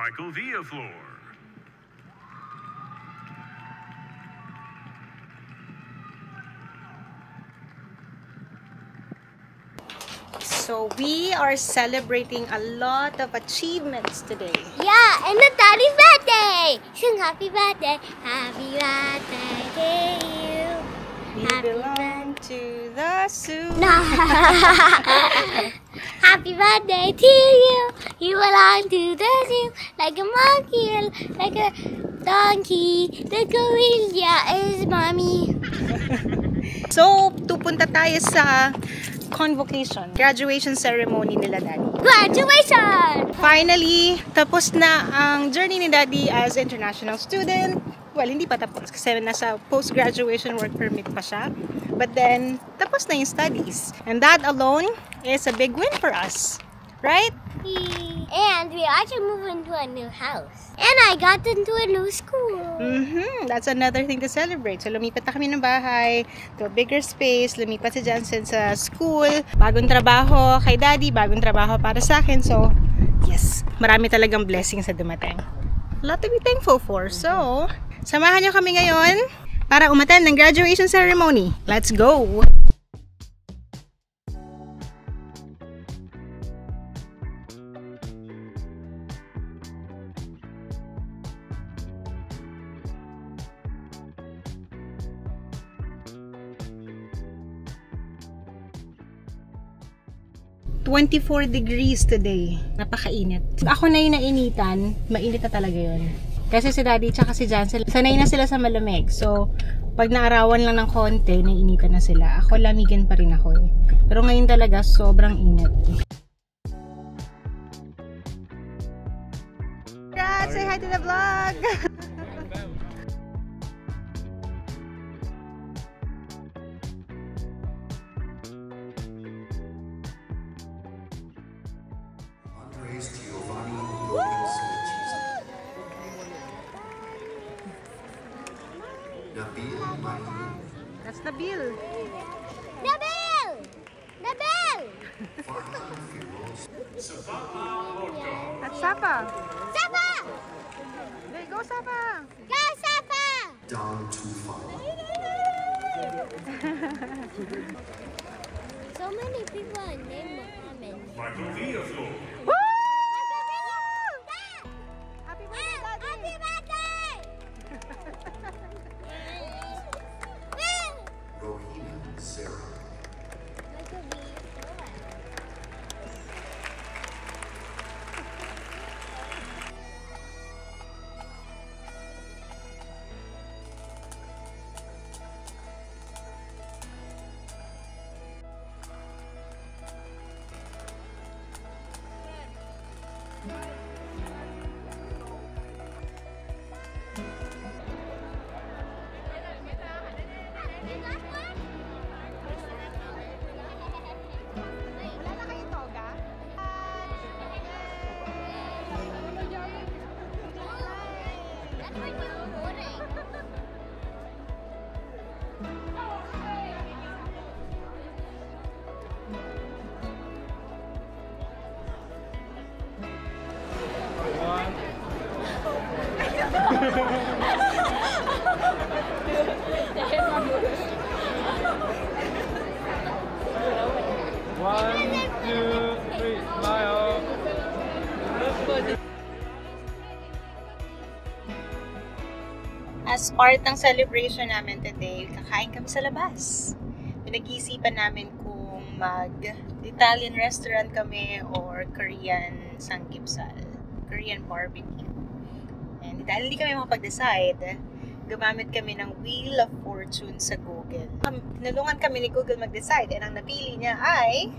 Michael Villaflor. So we are celebrating a lot of achievements today. Yeah, and it's Daddy's birthday! Sing happy birthday to you. We belong to the zoo. No. Happy birthday to you. You belong to the zoo. Like a monkey, like a donkey. The gorilla is mommy. So, pupunta tayo sa convocation, graduation ceremony nila Daddy. Graduation! Finally, tapos na ang journey ni Daddy as international student. Well, hindi pa tapos kasi nasa post-graduation work permit pa siya. But then, tapos na yung studies. And that alone is a big win for us. Right? And we actually moved into a new house. And I got into a new school. That's another thing to celebrate. So, lumipat na kami ng bahay to a bigger space. Lumipat si Jansen sa school. Bagong trabaho kay Daddy. Bagong trabaho para sa akin. So, yes. Marami talagang blessings sa dumating. A lot to be thankful for. So, samahan nyo kami ngayon para umattend ng graduation ceremony. Let's go! ...24 degrees today. Napakainit. Ako na yung nainitan, mainit na talaga yun. Kasi si Daddy tsaka si Jansen, sanay na sila sa malamig. So, pag naarawan lang ng konti, naiinitan na sila. Ako, lamigan pa rin ako eh. Pero ngayon talaga, sobrang init. Dad, say hi to the vlog! That's Nabil. Nabil! Nabil! That's Sapa. Sapa! There you go, Sapa. Go, Sapa! Down too far. So many people are named Mohammed. Michael Villaflor. Happy birthday, Daddy! Happy birthday! Rohina Sarah. One, two, three, smile. As part ng celebration namin today, kakain kami sa labas. Pinag-iisipan namin kung mag-Italian restaurant kami or Korean sanggipsal, Korean barbecue. And dahil hindi kami makapag-decide, gumamit kami ng Wheel of Fortune sa Google. Tinulungan kami ni Google mag-decide and ang napili niya ay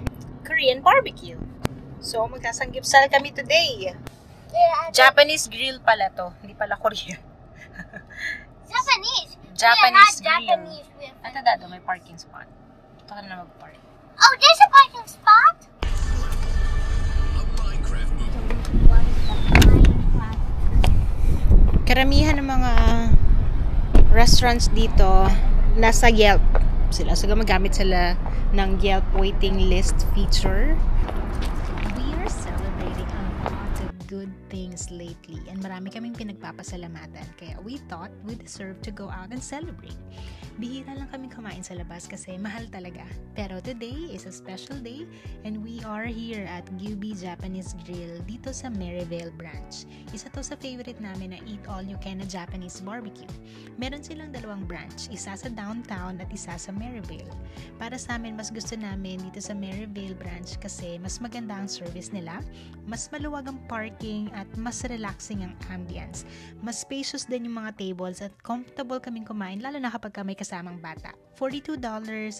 Korean barbecue. So, magsasanggipsal kami today. Japanese grill pala to, hindi pala Korean. Japanese. Japanese We are not grill. Japanese. We are Ito dado, may parking spot. Ito ka na mag-park. Oh, there's a parking spot? Karamihan ng mga restaurants dito nasa Yelp sila. So, gumagamit sila ng Yelp waiting list feature. We are celebrating a lot of good things lately and marami kaming pinagpapasalamatan kaya we thought we deserve to go out and celebrate. Bihira lang kaming kumain sa labas kasi mahal talaga. Pero today is a special day and we are here at Gyubi Japanese Grill dito sa Maryvale branch. Isa to sa favorite namin na eat all you can na Japanese barbecue. Meron silang dalawang branch, isa sa downtown at isa sa Maryvale. Para sa amin, mas gusto namin dito sa Maryvale branch kasi mas maganda ang service nila, mas maluwag ang parking at mas relaxing ang ambience. Mas spacious din yung mga tables at comfortable kaming kumain lalo na kapag may kasamang bata. $42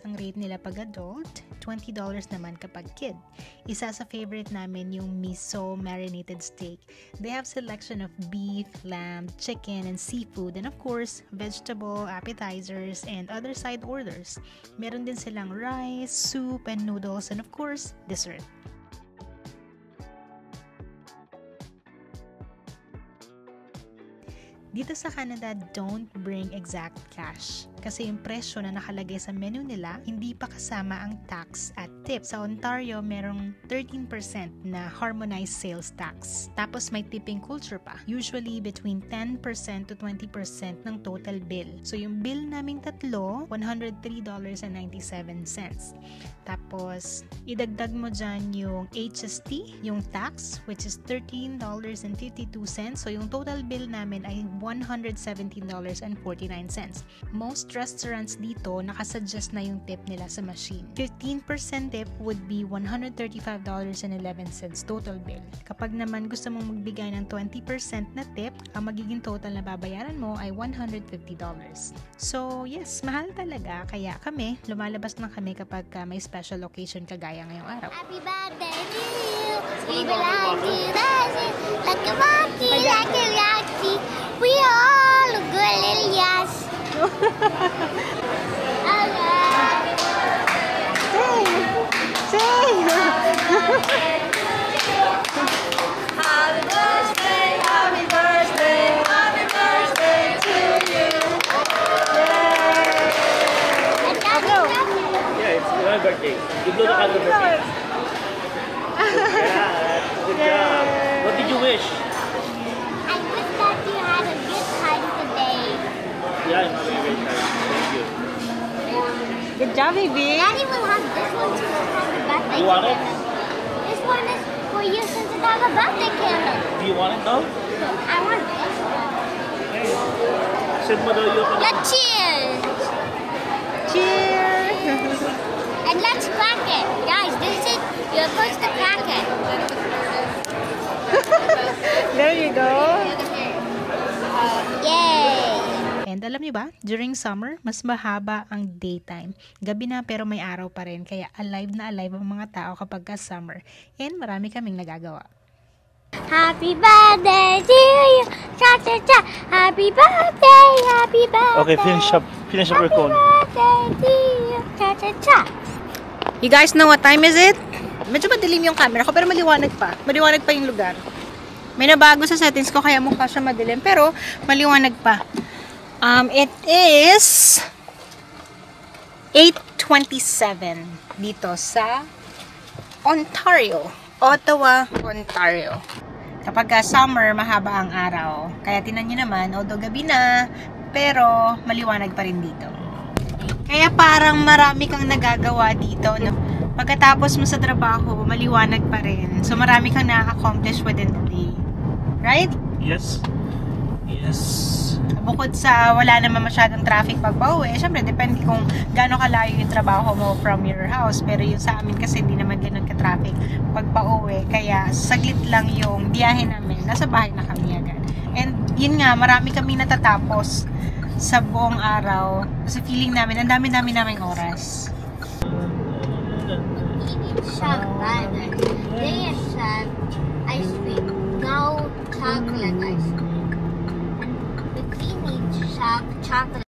ang rate nila pag adult, $20 naman kapag kid. Isa sa favorite namin yung miso marinated steak. They have selection of beef, lamb, chicken, and seafood, and of course, vegetable, appetizers, and other side orders. Meron din silang rice, soup, and noodles, and of course, dessert. Dito sa Canada, don't bring exact cash. Kasi yung presyo na nakalagay sa menu nila, hindi pa kasama ang tax at tip. Sa Ontario, merong 13% na harmonized sales tax. Tapos may tipping culture pa. Usually between 10% to 20% ng total bill. So yung bill naming tatlo, $103.97. Tapos, idagdag mo dyan yung HST, yung tax, which is $13.52. So yung total bill namin ay $117.49. Most restaurants dito nakasuggest na yung tip nila sa machine. 15% tip would be $135.11 total bill. Kapag naman gusto mong magbigay ng 20% na tip, ang magiging total na babayaran mo ay $150. So yes, mahal talaga. Kaya kami, lumalabas na kami kapag may special occasion kagaya ngayong araw. Happy birthday to you. We belong to the sea. Like a monkey, like a galaxy. We all good little yes. Sing! Happy birthday, happy birthday, happy birthday to you. Yeah, it's my birthday. You blow the candle birthday. Yeah, good job. What did you wish? I wish that you had a good time today. Yeah, I'm having a great time. Thank you. Good job, baby! Daddy will have this one since it has a birthday You want it? candle. This one is for you since it has a birthday candle. Do you want it now? I want this one. Send mo daw yung Yeah, cheers! Cheers! And let's crack it. Guys, this is, you're supposed to crack it. There you go! Yay! And alam niyo ba, during summer, mas mahaba ang daytime. Gabi na pero may araw pa rin, kaya alive na alive ang mga tao kapag ka summer. And marami kaming nagagawa. Happy birthday to you! Cha-cha-cha! Happy birthday! Happy birthday! Okay, finish up your cone. Happy birthday to you! Cha-cha-cha! You guys know what time is it? Medyo madilim yung camera ko pero maliwanag pa. Maliwanag pa yung lugar. May nabago sa settings ko kaya mukha siya madilim pero maliwanag pa. It is 8:27 dito sa Ontario. Ottawa, Ontario. Kapag summer, mahaba ang araw. Kaya tinan nyo naman, although gabi na, pero maliwanag pa rin dito. Kaya parang marami kang nagagawa dito. No? Pagkatapos mo sa trabaho, maliwanag pa rin. So marami kang na-accomplish within the day. Right? Yes. Yes. Bukod sa wala naman masyadong traffic pag pauwi, syempre depende kung gaano kalayo yung trabaho mo from your house. Pero yung sa amin kasi hindi naman ganun ka-traffic pag pauwi. Kaya saglit lang yung biyahe namin. Nasa bahay na kami agad. And yun nga, marami kami natatapos sa buong araw. Kasi feeling namin, ang dami-dami naming oras. Shark burger. They have shark ice cream. No chocolate ice cream. And the cream needs shark chocolate.